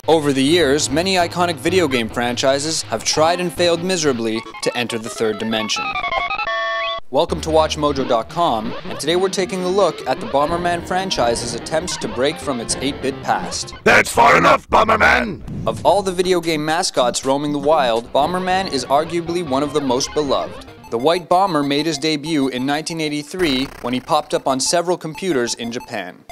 Over the years, many iconic video game franchises have tried and failed miserably to enter the third dimension. Welcome to WatchMojo.com, and today we're taking a look at the Bomberman franchise's attempts to break from its 8-bit past. That's far enough, Bomberman! Of all the video game mascots roaming the wild, Bomberman is arguably one of the most beloved. The White Bomber made his debut in 1983 when he popped up on several computers in Japan.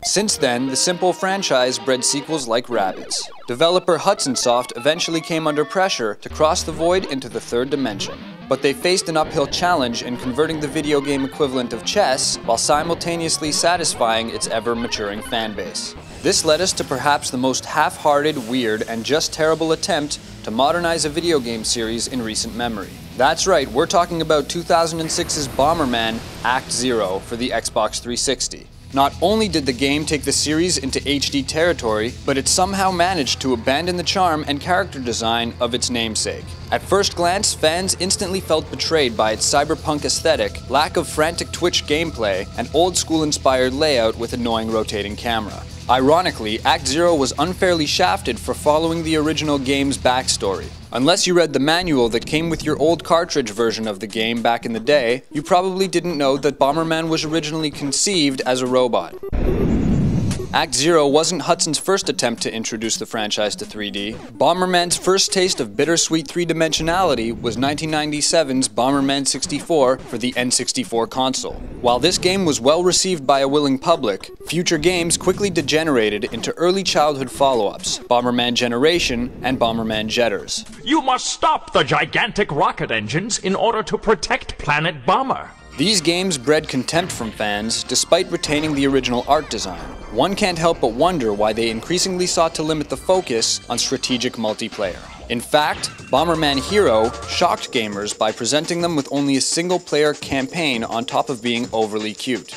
Since then, the simple franchise bred sequels like rabbits. Developer Hudson eventually came under pressure to cross the void into the third dimension. But they faced an uphill challenge in converting the video game equivalent of chess while simultaneously satisfying its ever-maturing fanbase. This led us to perhaps the most half-hearted, weird, and just terrible attempt to modernize a video game series in recent memory. That's right, we're talking about 2006's Bomberman Act Zero for the Xbox 360. Not only did the game take the series into HD territory, but it somehow managed to abandon the charm and character design of its namesake. At first glance, fans instantly felt betrayed by its cyberpunk aesthetic, lack of frantic Twitch gameplay, and old-school-inspired layout with annoying rotating camera. Ironically, Act Zero was unfairly shafted for following the original game's backstory. Unless you read the manual that came with your old cartridge version of the game back in the day, you probably didn't know that Bomberman was originally conceived as a robot. Act Zero wasn't Hudson's first attempt to introduce the franchise to 3D. Bomberman's first taste of bittersweet three-dimensionality was 1997's Bomberman 64 for the N64 console. While this game was well received by a willing public, future games quickly degenerated into early childhood follow-ups, Bomberman Generation and Bomberman Jetters. You must stop the gigantic rocket engines in order to protect Planet Bomber. These games bred contempt from fans, despite retaining the original art design. One can't help but wonder why they increasingly sought to limit the focus on strategic multiplayer. In fact, Bomberman Hero shocked gamers by presenting them with only a single-player campaign on top of being overly cute.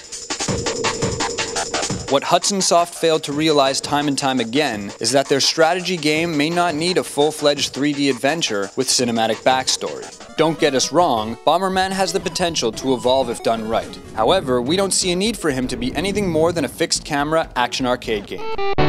What Hudson failed to realize time and time again is that their strategy game may not need a full-fledged 3D adventure with cinematic backstory. Don't get us wrong, Bomberman has the potential to evolve if done right. However, we don't see a need for him to be anything more than a fixed-camera action arcade game.